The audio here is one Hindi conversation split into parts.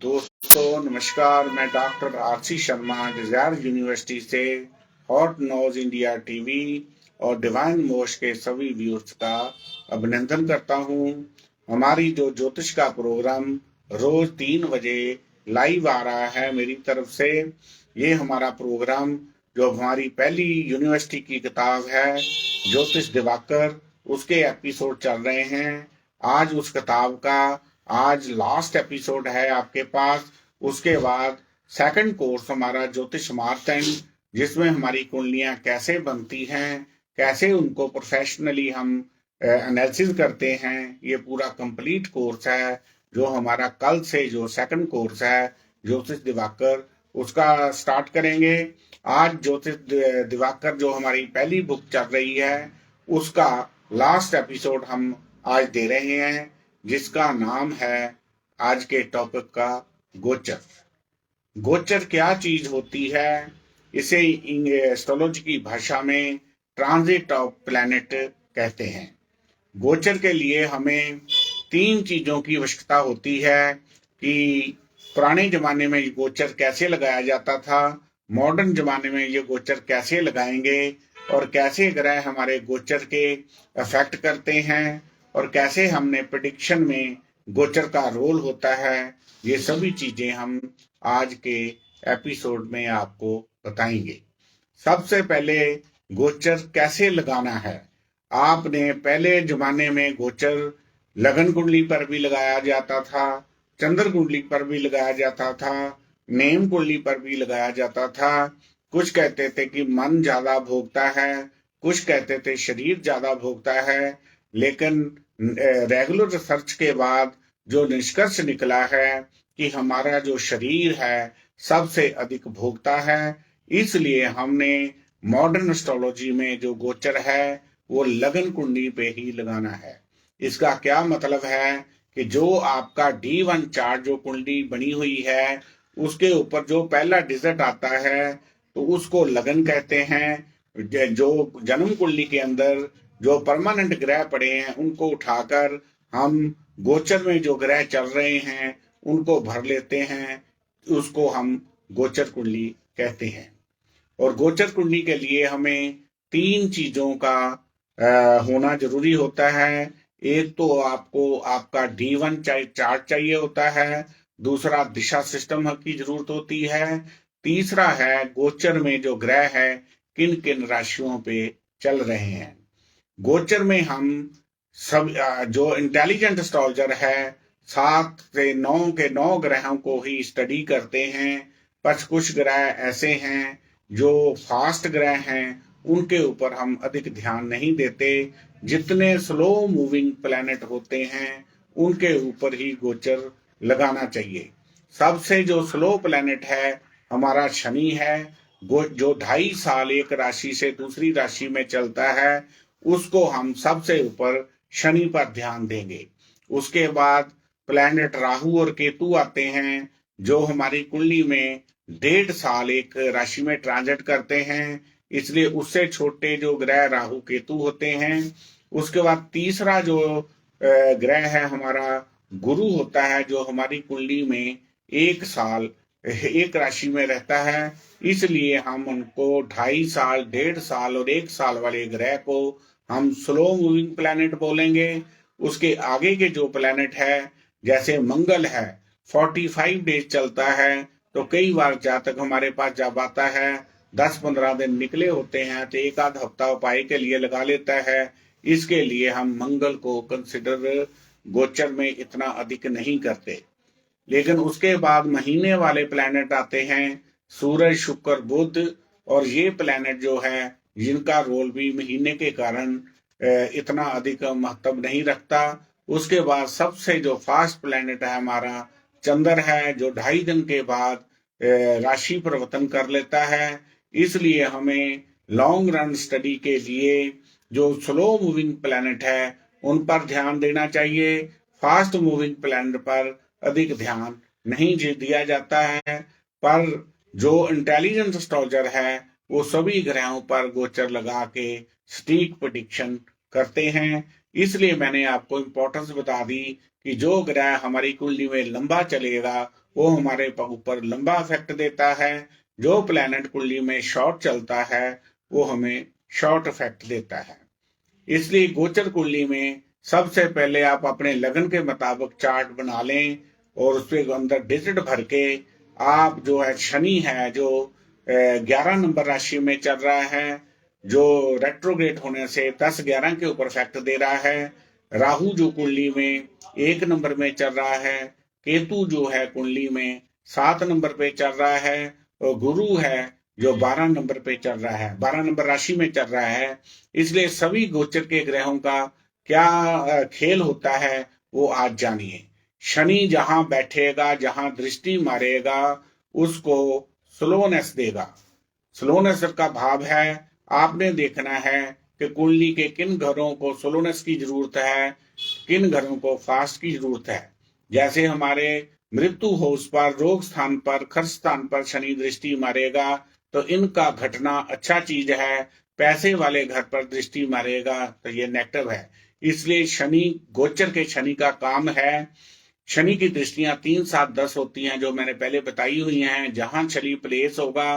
दोस्तों नमस्कार। मैं डॉक्टर आरसी शर्मा डिजायर यूनिवर्सिटी से हॉट नॉज इंडिया टीवी और डिवाइन मोश के सभी व्यूअर्स का अभिनंदन करता हूं। हमारी जो ज्योतिष का प्रोग्राम रोज 3 बजे लाइव आ रहा है मेरी तरफ से। ये हमारा प्रोग्राम जो हमारी पहली यूनिवर्सिटी की किताब है ज्योतिष दिवाकर, उसके एपिसोड चल रहे हैं। आज उस किताब का आज लास्ट एपिसोड है आपके पास। उसके बाद सेकंड कोर्स हमारा ज्योतिष मार्तंड, जिसमें हमारी कुंडलियां कैसे बनती हैं, कैसे उनको प्रोफेशनली हम एनालिसिस करते हैं, ये पूरा कंप्लीट कोर्स है जो हमारा कल से जो सेकंड कोर्स है ज्योतिष दिवाकर उसका स्टार्ट करेंगे। आज ज्योतिष दिवाकर जो हमारी पहली बुक चल रही है उसका लास्ट एपिसोड हम आज दे रहे हैं, जिसका नाम है आज के टॉपिक का गोचर। गोचर क्या चीज होती है? इसे एस्ट्रोलॉजी की भाषा में ट्रांजिट ऑफ प्लैनेट कहते हैं। गोचर के लिए हमें 3 चीजों की आवश्यकता होती है कि पुराने जमाने में ये गोचर कैसे लगाया जाता था, मॉडर्न जमाने में ये गोचर कैसे लगाएंगे, और कैसे ग्रह हमारे गोचर के अफेक्ट करते हैं, और कैसे हमने प्रिडिक्शन में गोचर का रोल होता है। ये सभी चीजें हम आज के एपिसोड में आपको बताएंगे। सबसे पहले गोचर कैसे लगाना है। आपने पहले जमाने में गोचर लगन कुंडली पर भी लगाया जाता था, चंद्र कुंडली पर भी लगाया जाता था, नेम कुंडली पर भी लगाया जाता था। कुछ कहते थे कि मन ज्यादा भोगता है, कुछ कहते थे शरीर ज्यादा भोगता है। लेकिन रेगुलर रिसर्च के बाद जो निष्कर्ष निकला है कि हमारा जो शरीर है सबसे अधिक भोगता है, इसलिए हमने मॉडर्न एस्ट्रोलॉजी में जो गोचर है वो लगन कुंडली पे ही लगाना है। इसका क्या मतलब है कि जो आपका D1 चार्ट जो कुंडली बनी हुई है उसके ऊपर जो पहला डिजिट आता है तो उसको लगन कहते हैं। जो जन्म कुंडली के अंदर जो परमानेंट ग्रह पड़े हैं उनको उठाकर हम गोचर में जो ग्रह चल रहे हैं उनको भर लेते हैं, उसको हम गोचर कुंडली कहते हैं। और गोचर कुंडली के लिए हमें 3 चीजों का होना जरूरी होता है। एक तो आपको आपका D1 चार्ट चाहिए होता है, दूसरा दिशा सिस्टम की जरूरत होती है, तीसरा है गोचर में जो ग्रह है किन किन राशियों पे चल रहे हैं। गोचर में हम सब जो इंटेलिजेंट एस्ट्रोलॉजर है 7 से 9 के 9 ग्रहों को ही स्टडी करते हैं। पर कुछ ग्रह ऐसे हैं जो फास्ट ग्रह हैं उनके ऊपर हम अधिक ध्यान नहीं देते। जितने स्लो मूविंग प्लैनेट होते हैं उनके ऊपर ही गोचर लगाना चाहिए। सबसे जो स्लो प्लैनेट है हमारा शनि है, जो 2.5 साल एक राशि से दूसरी राशि में चलता है, उसको हम सबसे ऊपर शनि पर ध्यान देंगे। उसके बाद प्लैनेट राहु और केतु आते हैं जो हमारी कुंडली में 1.5 साल एक राशि में ट्रांजिट करते हैं, इसलिए उससे छोटे जो ग्रह राहु केतु होते हैं। उसके बाद तीसरा जो ग्रह है हमारा गुरु होता है, जो हमारी कुंडली में 1 साल एक राशि में रहता है, इसलिए हम उनको 2.5 साल 1.5 साल और 1 साल वाले ग्रह को हम स्लो मूविंग प्लैनेट बोलेंगे। उसके आगे के जो प्लैनेट है जैसे मंगल है 45 डेज चलता है, तो कई बार जातक हमारे पास जब आता है 10-15 दिन निकले होते हैं तो एक आध हफ्ता उपाय के लिए लगा लेता है। इसके लिए हम मंगल को कंसिडर गोचर में इतना अधिक नहीं करते। लेकिन उसके बाद महीने वाले प्लैनेट आते हैं सूरज शुक्र बुध, और ये प्लैनेट जो है जिनका रोल भी महीने के कारण इतना अधिक महत्व नहीं रखता। उसके बाद सबसे जो फास्ट प्लैनेट है हमारा चंद्र है, जो 2.5 दिन के बाद राशि परिवर्तन कर लेता है। इसलिए हमें लॉन्ग रन स्टडी के लिए जो स्लो मूविंग प्लैनेट है उन पर ध्यान देना चाहिए। फास्ट मूविंग प्लैनेट पर अधिक ध्यान नहीं दिया जाता है। पर जो इंटेलिजेंस एस्ट्रोलॉजर है वो सभी ग्रहों पर गोचर लगा के सटीक प्रेडिक्शन करते हैं। इसलिए मैंने आपको इम्पोर्टेंस बता दी कि जो ग्रह हमारी कुंडली में लंबा चलेगा वो हमारे ऊपर लंबा इफेक्ट देता है। जो प्लैनेट कुंडली में शॉर्ट चलता है वो हमें शॉर्ट इफेक्ट देता है। इसलिए गोचर कुंडली में सबसे पहले आप अपने लगन के मुताबिक चार्ट बना लें और उसके अंदर डिजिट भर के आप जो है शनि है जो 11 नंबर राशि में चल रहा है, जो रेट्रोग्रेड होने से 10-11 के ऊपर इफेक्ट दे रहा है। राहु जो कुंडली में 1 नंबर में चल रहा है, केतु जो है कुंडली में 7 नंबर पे चल रहा है, और गुरु है जो 12 नंबर पे चल रहा है, 12 नंबर राशि में चल रहा है। इसलिए सभी गोचर के ग्रहों का क्या खेल होता है वो आज जानिए। शनि जहां बैठेगा, जहां दृष्टि मारेगा, उसको स्लोनेस देगा। स्लोनेस का भाव है, आपने देखना है कि कुंडली के किन घरों को स्लोनेस की जरूरत है, किन घरों को फास्ट की जरूरत है। जैसे हमारे मृत्यु हो उस पर, रोग स्थान पर, खर्च स्थान पर शनि दृष्टि मारेगा तो इनका घटना अच्छा चीज है। पैसे वाले घर पर दृष्टि मारेगा तो ये नेगेटिव है। इसलिए शनि, गोचर के शनि का काम है, शनि की दृष्टियां 3, 7, 10 होती हैं जो मैंने पहले बताई हुई हैं। जहां शनि प्लेस होगा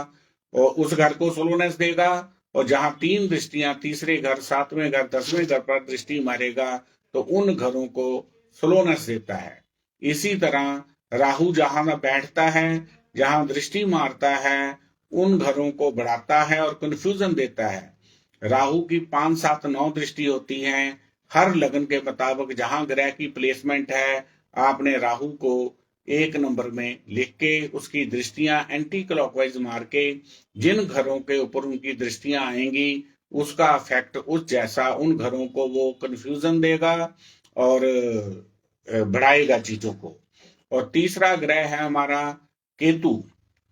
और उस घर को स्लोनेस देगा, और जहां 3 दृष्टियां तीसरे घर, 7वें घर, 10वें घर पर दृष्टि मारेगा तो उन घरों को स्लोनेस देता है। इसी तरह राहु जहां बैठता है, जहां दृष्टि मारता है, उन घरों को बढ़ाता है और कंफ्यूजन देता है। राहु की 5, 7, 9 दृष्टि होती हैं। हर लगन के मुताबिक जहां ग्रह की प्लेसमेंट है, आपने राहु को 1 नंबर में लिख के उसकी दृष्टियां एंटी क्लॉकवाइज मार के जिन घरों के ऊपर उनकी दृष्टियां आएंगी उसका इफेक्ट उस जैसा उन घरों को वो कंफ्यूजन देगा और बढ़ाएगा चीजों को। और तीसरा ग्रह है हमारा केतु।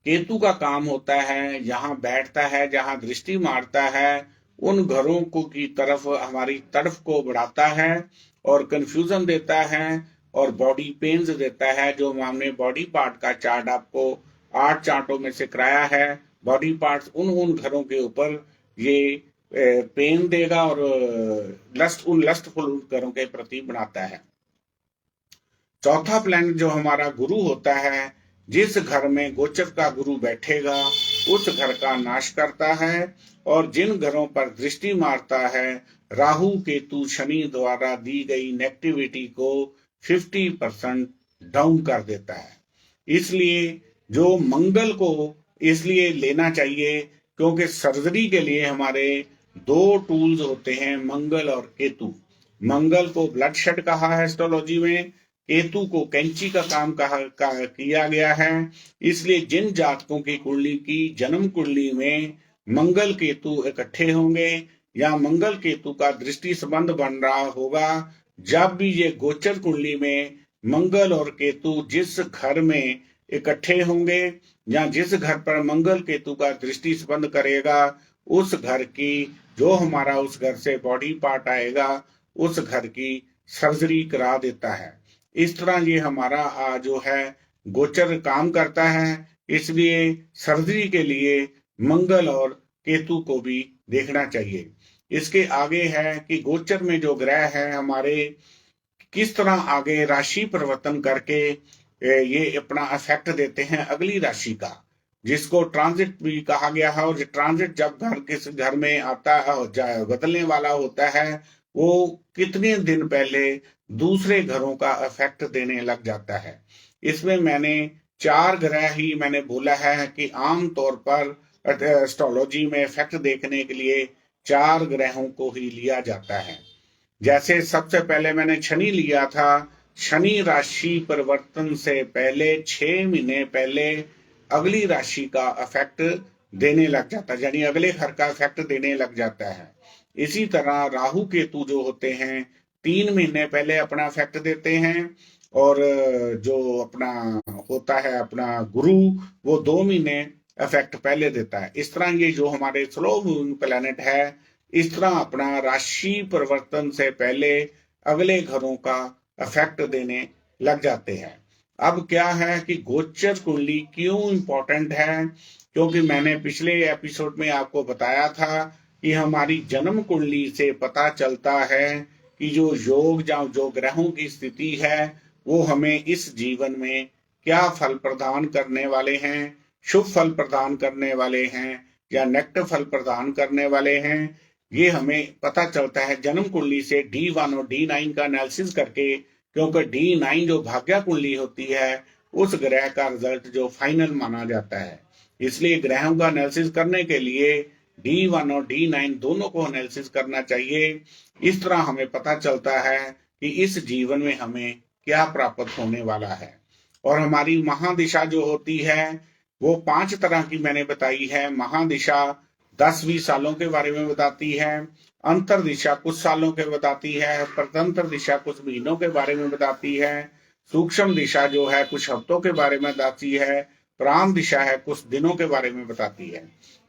केतु का काम होता है, जहां बैठता है, जहां दृष्टि मारता है, उन घरों को की तरफ हमारी तड़फ को बढ़ाता है और कंफ्यूजन देता है और बॉडी पेन्स देता है। जो हमने बॉडी पार्ट का चार्ट आपको 8 चार्टों में से कराया है, बॉडी पार्ट्स उन घरों के ऊपर ये पेन देगा और उन लस्टफुल घरों के प्रति बनाता है। चौथा प्लैनेट जो हमारा गुरु होता है, जिस घर में गोचर का गुरु बैठेगा उस घर का नाश करता है, और जिन घरों पर दृष्टि मारता है, राहु केतु शनि द्वारा दी गई नेगेटिविटी को 50% डाउन कर देता है। इसलिए जो मंगल को इसलिए लेना चाहिए क्योंकि सर्जरी के लिए हमारे 2 टूल्स होते हैं, मंगल और केतु। मंगल को ब्लड शेड कहा है एस्ट्रोलॉजी में, केतु को कैंची का काम किया गया है। इसलिए जिन जातकों की कुंडली की जन्म कुंडली में मंगल केतु इकट्ठे होंगे या मंगल केतु का दृष्टि संबंध बन रहा होगा, जब भी ये गोचर कुंडली में मंगल और केतु जिस घर में इकट्ठे होंगे या जिस घर पर मंगल केतु का दृष्टि संबंध करेगा, उस घर की जो हमारा उस घर से बॉडी पार्ट आएगा उस घर की सर्जरी करा देता है। इस तरह ये हमारा जो है गोचर काम करता है। इसलिए सर्जरी के लिए मंगल और केतु को भी देखना चाहिए। इसके आगे है कि गोचर में जो ग्रह है हमारे किस तरह आगे राशि परिवर्तन करके ये अपना इफेक्ट देते हैं अगली राशि का, जिसको ट्रांजिट भी कहा गया है। और ट्रांजिट जब किस घर में आता है, बदलने वाला होता है, वो कितने दिन पहले दूसरे घरों का इफेक्ट देने लग जाता है। इसमें मैंने 4 ग्रह ही मैंने बोला है कि आम तौर पर एस्ट्रोलॉजी में इफेक्ट देखने के लिए 4 ग्रहों को ही लिया जाता है। जैसे सबसे पहले मैंने शनि लिया था। शनि राशि परिवर्तन से पहले 6 महीने पहले अगली राशि का इफेक्ट देने लग जाता है, यानी अगले घर का इफेक्ट देने लग जाता है। इसी तरह राहु केतु जो होते हैं 3 महीने पहले अपना इफेक्ट देते हैं, और जो अपना होता है अपना गुरु, वो 2 महीने इफेक्ट पहले देता है। इस तरह ये जो हमारे स्लो मूविंग प्लैनेट है, इस तरह अपना राशि परिवर्तन से पहले अगले घरों का इफेक्ट देने लग जाते हैं। अब क्या है कि गोचर कुंडली क्यों इंपॉर्टेंट है, क्योंकि मैंने पिछले एपिसोड में आपको बताया था कि हमारी जन्म कुंडली से पता चलता है कि जो योग या जो ग्रहों की स्थिति है वो हमें इस जीवन में क्या फल प्रदान करने वाले हैं, शुभ फल प्रदान करने वाले हैं या नेगेटिव फल प्रदान करने वाले हैं, ये हमें पता चलता है जन्म कुंडली से D1 और D9 का एनालिसिस करके, क्योंकि D9 जो भाग्य कुंडली होती है उस ग्रह का रिजल्ट जो फाइनल माना जाता है। इसलिए ग्रहों का एनालिसिस करने के लिए D1 और D9 दोनों को एनालिसिस करना चाहिए। इस तरह हमें पता चलता है कि इस जीवन में हमें क्या प्राप्त होने वाला है। और हमारी महादिशा जो होती है वो 5 तरह की मैंने बताई है। महादिशा 10-20 सालों के बारे में बताती है, अंतर दिशा कुछ सालों के बताती है, प्रतंत्र दिशा कुछ महीनों के बारे में बताती है, सूक्ष्म दिशा जो है कुछ हफ्तों के बारे में बताती है, प्रारंभ दिशा है कुछ दिनों के बारे में बताती है।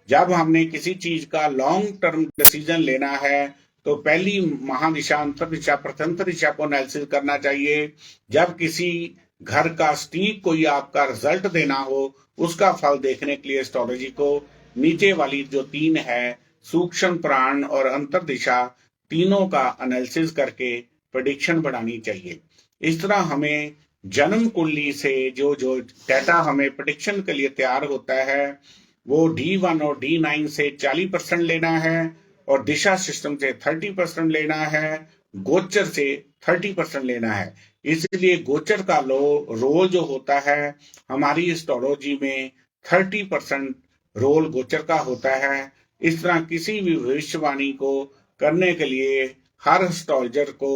जब हमने किसी चीज का लॉन्ग टर्म डिसीजन लेना है तो पहली महादिशा, अंतर दिशा, प्रतंत्र दिशा को एनालिसिस करना चाहिए। जब किसी घर का स्टीक कोई आपका रिजल्ट देना हो, उसका फल देखने के लिए एस्ट्रोलॉजी को नीचे वाली जो 3 है, सूक्ष्म, प्राण और अंतर दिशा, तीनों का एनालिसिस करके प्रेडिक्शन बनानी चाहिए। इस तरह हमें जन्म कुंडली से जो जो डाटा हमें प्रेडिक्शन के लिए तैयार होता है वो D1 और D9 से 40% लेना है और दिशा सिस्टम से 30% लेना है, गोचर से 30% लेना है। इसलिए गोचर का रोल जो होता है हमारी एस्ट्रोलॉजी में 30% रोल गोचर का होता है। इस तरह किसी भी भविष्यवाणी को करने के लिए हर एस्ट्रोलॉजर को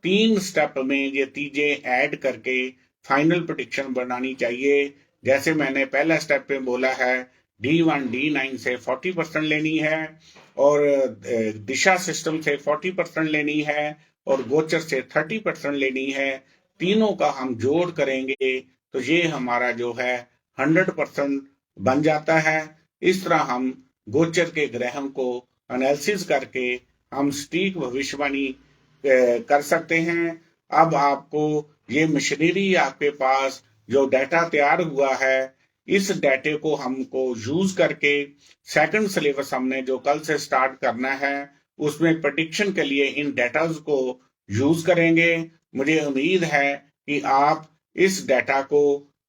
3 स्टेप में ये चीजें ऐड करके फाइनल प्रेडिक्शन बनानी चाहिए। जैसे मैंने पहला स्टेप में बोला है D1 D9 से 40% लेनी है और दिशा सिस्टम से 40% लेनी है और गोचर से 30% लेनी है। तीनों का हम जोड़ करेंगे तो ये हमारा जो है 100% बन जाता है। इस तरह हम गोचर के ग्रहों को एनालिसिस करके हम सटीक भविष्यवाणी कर सकते हैं। अब आपको ये मशीनरी आपके पास जो डाटा तैयार हुआ है, इस डाटे को हमको यूज करके सेकंड सिलेबस हमने जो कल से स्टार्ट करना है उसमें प्रेडिक्शन के लिए इन डाटाज को यूज करेंगे। मुझे उम्मीद है कि आप इस डाटा को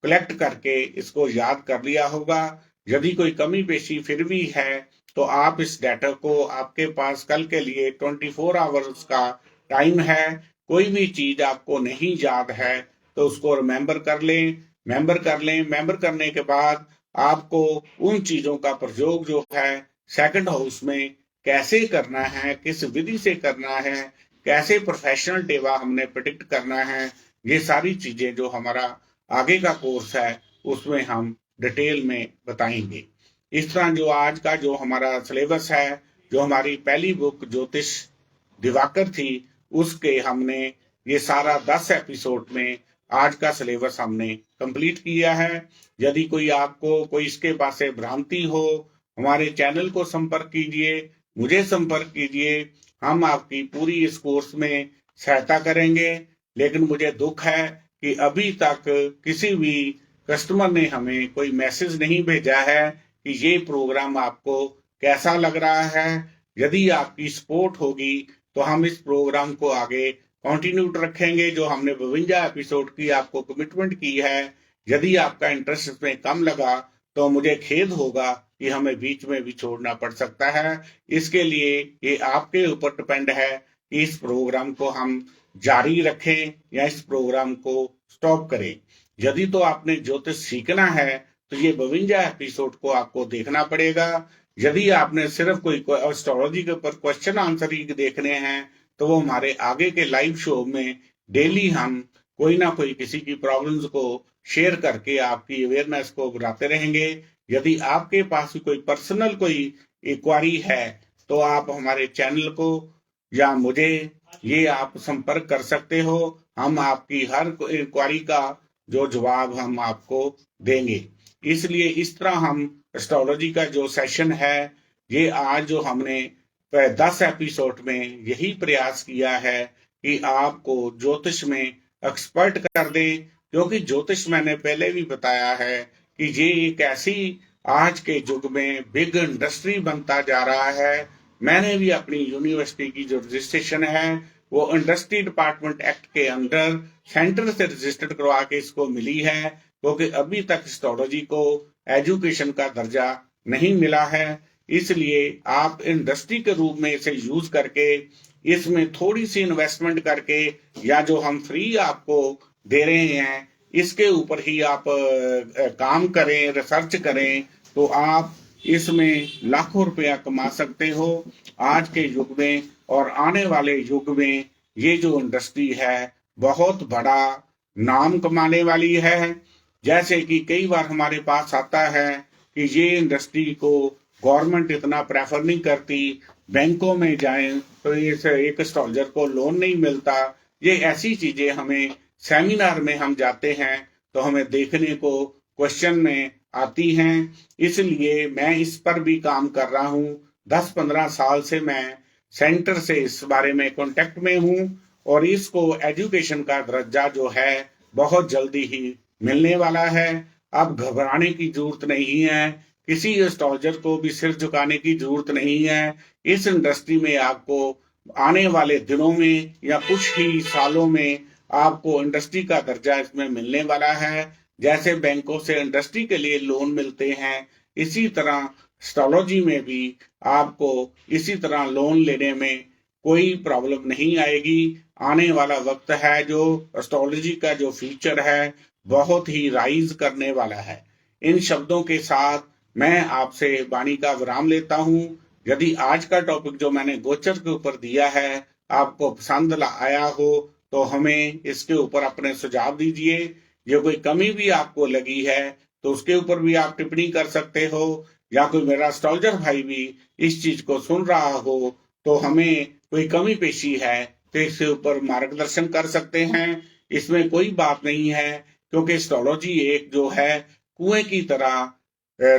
कलेक्ट करके इसको याद कर लिया होगा। यदि कोई कमी पेशी फिर भी है तो आप इस डाटा को, आपके पास कल के लिए 24 आवर्स का टाइम है। कोई भी चीज आपको नहीं याद है तो उसको रिमेंबर कर लें, मेंबर करने के बाद आपको उन चीजों का प्रयोग जो है सेकंड हाउस में कैसे करना है, किस विधि से करना है, कैसे प्रोफेशनल डेवा हमने प्रेडिक्ट करना है, ये सारी चीजें जो हमारा आगे का कोर्स है उसमें हम डिटेल में बताएंगे। इस तरह जो आज का जो हमारा सिलेबस है, जो हमारी पहली बुक ज्योतिष दिवाकर थी, उसके हमने ये सारा 10 एपिसोड में आज का सिलेबस हमने कंप्लीट किया है। यदि कोई आपको कोई इसके पास से भ्रांति हो, हमारे चैनल को संपर्क कीजिए, मुझे संपर्क कीजिए, हम आपकी पूरी इस कोर्स में सहायता करेंगे। लेकिन मुझे दुख है कि अभी तक किसी भी कस्टमर ने हमें कोई मैसेज नहीं भेजा है कि ये प्रोग्राम आपको कैसा लग रहा है। यदि आपकी सपोर्ट होगी तो हम इस प्रोग्राम को आगे कंटिन्यू रखेंगे। जो हमने 52 एपिसोड की आपको कमिटमेंट की है, यदि आपका इंटरेस्ट इसमें कम लगा तो मुझे खेद होगा कि हमें बीच में भी छोड़ना पड़ सकता है। इसके लिए ये आपके ऊपर डिपेंड है कि इस प्रोग्राम को हम जारी रखें या इस प्रोग्राम को स्टॉप करें। यदि तो आपने ज्योतिष सीखना है तो ये 52 एपिसोड को आपको देखना पड़ेगा। यदि आपने सिर्फ कोई एस्ट्रोलॉजी के ऊपर क्वेश्चन आंसर ही देखने हैं तो वो हमारे आगे के लाइव शो में डेली हम कोई ना कोई किसी की प्रॉब्लम्स को शेयर करके आपकी अवेयरनेस को बढ़ाते रहेंगे। यदि आपके पास कोई पर्सनल कोई इंक्वायरी है तो आप हमारे चैनल को या मुझे ये आप संपर्क कर सकते हो। हम आपकी हर इंक्वायरी का जो जवाब हम आपको देंगे। इसलिए इस तरह हम एस्ट्रोलॉजी का जो सेशन है, ये आज जो हमने 10 एपिसोड में यही प्रयास किया है कि आपको ज्योतिष में एक्सपर्ट कर दे। क्योंकि ज्योतिष मैंने पहले भी बताया है कि ये एक ऐसी आज के युग में बिग इंडस्ट्री बनता जा रहा है। मैंने भी अपनी यूनिवर्सिटी की जो रजिस्ट्रेशन है वो इंडस्ट्री डिपार्टमेंट एक्ट के अंडर सेंटर से रजिस्टर्ड करवा के इसको मिली है, क्योंकि अभी तक हिस्टोलॉजी को एजुकेशन का दर्जा नहीं मिला है। इसलिए आप इंडस्ट्री के रूप में इसे यूज करके इसमें थोड़ी सी इन्वेस्टमेंट करके, या जो हम फ्री आपको दे रहे हैं इसके ऊपर ही आप काम करें, रिसर्च करें, तो आप इसमें लाखों रुपया कमा सकते हो आज के युग में। और आने वाले युग में ये जो इंडस्ट्री है बहुत बड़ा नाम कमाने वाली है। जैसे कि कई बार हमारे पास आता है कि ये इंडस्ट्री को गवर्नमेंट इतना प्रेफर नहीं करती, बैंकों में जाएं तो इस एक एस्ट्रोलॉजर को लोन नहीं मिलता। ये ऐसी चीजें हमें सेमिनार में हम जाते हैं तो हमें देखने को क्वेश्चन में आती हैं। इसलिए मैं इस पर भी काम कर रहा हूँ। 10-15 साल से मैं सेंटर से इस बारे में कांटेक्ट में हूँ और इसको एजुकेशन का दर्जा जो है बहुत जल्दी ही मिलने वाला है। अब घबराने की जरूरत नहीं है, किसी एस्ट्रोलॉजर को भी सिर झुकाने की जरूरत नहीं है। इस इंडस्ट्री में आपको आने वाले दिनों में या कुछ ही सालों में आपको इंडस्ट्री का दर्जा इसमें मिलने वाला है। जैसे बैंकों से इंडस्ट्री के लिए लोन मिलते हैं, इसी तरह एस्ट्रोलॉजी में भी आपको इसी तरह लोन लेने में कोई प्रॉब्लम नहीं आएगी। आने वाला वक्त है जो एस्ट्रोलॉजी का जो फ्यूचर है बहुत ही राइज करने वाला है। इन शब्दों के साथ मैं आपसे वाणी का विराम लेता हूं। यदि आज का टॉपिक जो मैंने गोचर के ऊपर दिया है आपको पसंद आया हो तो हमें इसके ऊपर अपने सुझाव दीजिए। ये कोई कमी भी आपको लगी है तो उसके ऊपर भी आप टिप्पणी कर सकते हो, या कोई मेरा एस्ट्रोलॉजर भाई भी इस चीज को सुन रहा हो तो हमें कोई कमी पेशी है तो इसके ऊपर मार्गदर्शन कर सकते हैं। इसमें कोई बात नहीं है, क्योंकि एस्ट्रोलॉजी एक जो है कुएं की तरह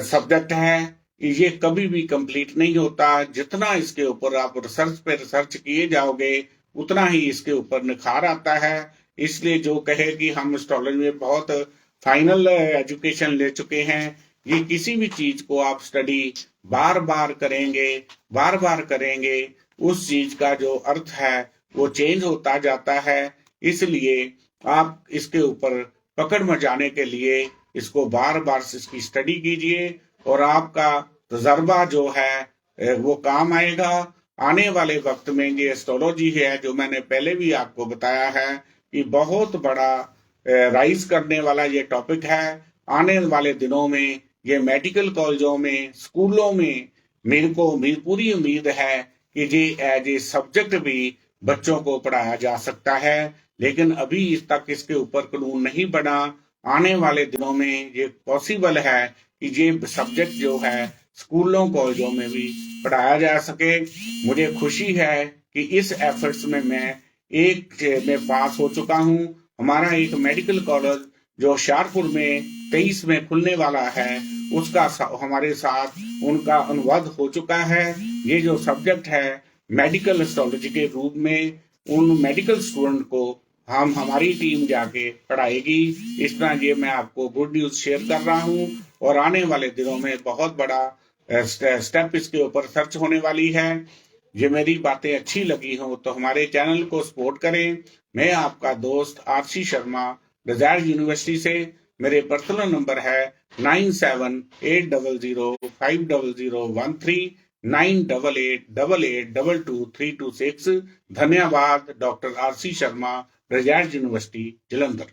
सब्जेक्ट है, ये कभी भी कंप्लीट नहीं होता। जितना इसके ऊपर आप रिसर्च पे रिसर्च किए जाओगे उतना ही इसके ऊपर निखार आता है। इसलिए जो कहे कि हम एस्ट्रोलॉजी में बहुत फाइनल एजुकेशन ले चुके हैं, ये किसी भी चीज को आप स्टडी बार बार करेंगे उस चीज का जो अर्थ है वो चेंज होता जाता है। इसलिए आप इसके ऊपर पकड़ में जाने के लिए इसको बार बार इसकी स्टडी कीजिए और आपका तजर्बा जो है वो काम आएगा। आने वाले वक्त में ये एस्ट्रोलॉजी है जो मैंने पहले भी आपको बताया है कि बहुत बड़ा राइज करने वाला ये टॉपिक है। आने वाले दिनों में ये मेडिकल कॉलेजों में, स्कूलों में मेरे पूरी उम्मीद है कि ये एज ए सब्जेक्ट भी बच्चों को पढ़ाया जा सकता है, लेकिन अभी इस तक इसके ऊपर कानून नहीं बना। आने वाले दिनों में ये पॉसिबल है कि ये सब्जेक्ट जो है स्कूलों कॉलेजों में भी पढ़ाया जा सके। मुझे खुशी है कि इस एफर्ट्स में मैं एक में पास हो चुका हूँ। हमारा एक मेडिकल कॉलेज जो होशियारपुर में 23 में खुलने वाला है उसका हमारे साथ उनका अनुवाद हो चुका है। ये जो सब्जेक्ट है मेडिकल एस्ट्रोलॉजी के रूप में उन मेडिकल स्टूडेंट को हम हमारी टीम जाके पढ़ाएगी। इस तरह ये मैं आपको गुड न्यूज शेयर कर रहा हूँ और आने वाले दिनों में बहुत बड़ा स्टेप इसके ऊपर सर्च होने वाली है। ये मेरी बातें अच्छी लगी हो तो हमारे चैनल को सपोर्ट करें। मैं आपका दोस्त आरसी शर्मा, डिजायर यूनिवर्सिटी से। मेरे पर्सनल नंबर है 9780050013 9888222326। धन्यवाद। डॉक्टर आरसी शर्मा, डिजायर यूनिवर्सिटी, जलंधर।